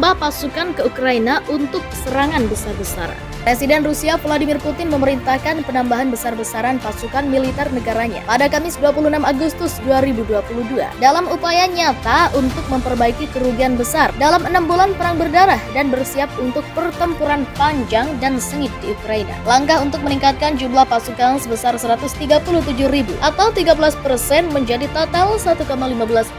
menambah pasukan ke Ukraina untuk serangan besar-besaran. Presiden Rusia Vladimir Putin memerintahkan penambahan besar-besaran pasukan militer negaranya pada Kamis 26 Agustus 2022 dalam upaya nyata untuk memperbaiki kerugian besar dalam 6 bulan perang berdarah dan bersiap untuk pertempuran panjang dan sengit di Ukraina. Langkah untuk meningkatkan jumlah pasukan sebesar 137.000 atau 13% menjadi total 1,15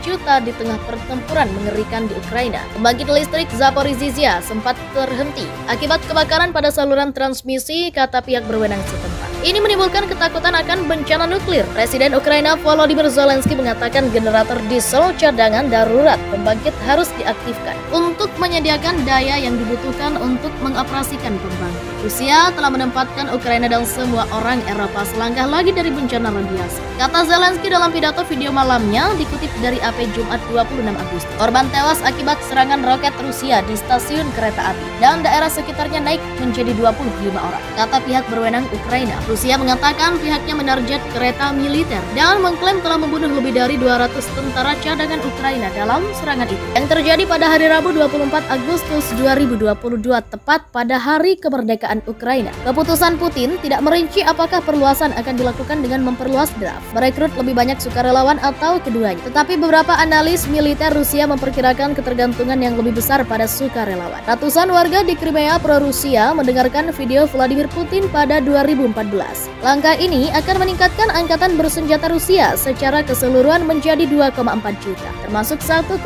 juta di tengah pertempuran mengerikan di Ukraina. Pembangkit listrik Zaporizhzhia sempat terhenti akibat kebakaran pada saluran transmisi, kata pihak berwenang setempat. Ini menimbulkan ketakutan akan bencana nuklir. Presiden Ukraina Volodymyr Zelensky mengatakan generator diesel cadangan darurat pembangkit harus diaktifkan untuk menyediakan daya yang dibutuhkan untuk mengoperasikan pembangkit. Rusia telah menempatkan Ukraina dan semua orang Eropa selangkah lagi dari bencana radiasi, kata Zelensky dalam pidato video malamnya dikutip dari AP Jumat 26 Agustus. Korban tewas akibat serangan roket Rusia di stasiun kereta api dan daerah sekitarnya naik menjadi 25 orang, kata pihak berwenang Ukraina. Rusia mengatakan pihaknya menarget kereta militer dan mengklaim telah membunuh lebih dari 200 tentara cadangan Ukraina dalam serangan itu yang terjadi pada hari Rabu 24 Agustus 2022 tepat pada hari kemerdekaan Ukraina. Keputusan Putin tidak merinci apakah perluasan akan dilakukan dengan memperluas draft, merekrut lebih banyak sukarelawan atau keduanya. Tetapi beberapa analis militer Rusia memperkirakan ketergantungan yang lebih besar pada sukarelawan. Ratusan warga di Crimea pro-Rusia mendengarkan video Vladimir Putin pada 2014. Langkah ini akan meningkatkan angkatan bersenjata Rusia secara keseluruhan menjadi 2,4 juta, termasuk 1,15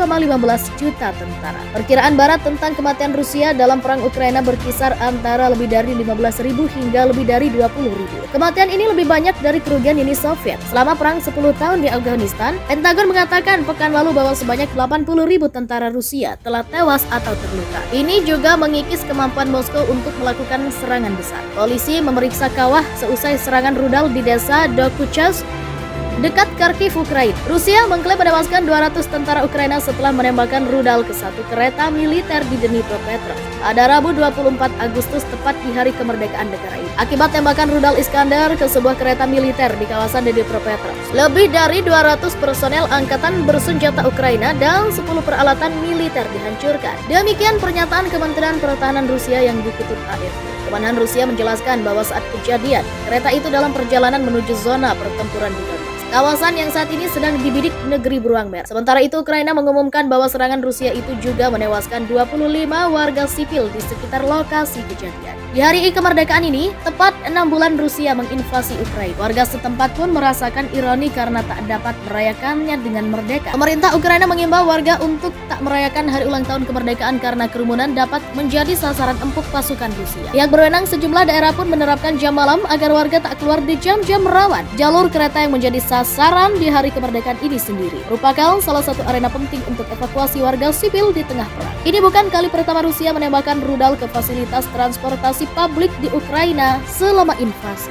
juta tentara. Perkiraan Barat tentang kematian Rusia dalam perang Ukraina berkisar antara lebih dari 15.000 hingga lebih dari 20.000. Kematian ini lebih banyak dari kerugian Uni Soviet selama perang 10 tahun di Afghanistan. Pentagon mengatakan pekan lalu bahwa sebanyak 80.000 tentara Rusia telah tewas atau terluka. Ini juga mengikis kemampuan Moskow untuk melakukan serangan besar. Polisi memeriksa kawah seusai serangan rudal di desa Dokuchas dekat Kharkiv, Ukraina. Rusia mengklaim menewaskan 200 tentara Ukraina setelah menembakkan rudal ke satu kereta militer di Dnipropetrovsk pada Rabu 24 Agustus tepat di hari kemerdekaan negara ini. Akibat tembakan rudal Iskander ke sebuah kereta militer di kawasan Dnipropetrovsk, lebih dari 200 personel angkatan bersenjata Ukraina dan 10 peralatan militer dihancurkan. Demikian pernyataan Kementerian Pertahanan Rusia yang dikutip AFP. Komandan Rusia menjelaskan bahwa saat kejadian, kereta itu dalam perjalanan menuju zona pertempuran di Donetsk, kawasan yang saat ini sedang dibidik negeri beruang merah. Sementara itu, Ukraina mengumumkan bahwa serangan Rusia itu juga menewaskan 25 warga sipil di sekitar lokasi kejadian. Di hari kemerdekaan ini, tepat 6 bulan Rusia menginvasi Ukraina. Warga setempat pun merasakan ironi karena tak dapat merayakannya dengan merdeka. Pemerintah Ukraina mengimbau warga untuk tak merayakan hari ulang tahun kemerdekaan karena kerumunan dapat menjadi sasaran empuk pasukan Rusia. Pihak berwenang sejumlah daerah pun menerapkan jam malam agar warga tak keluar di jam-jam rawan. Jalur kereta yang menjadi sasaran di hari kemerdekaan ini sendiri merupakan salah satu arena penting untuk evakuasi warga sipil di tengah perang. Ini bukan kali pertama Rusia menembakkan rudal ke fasilitas transportasi publik di Ukraina selama invasi.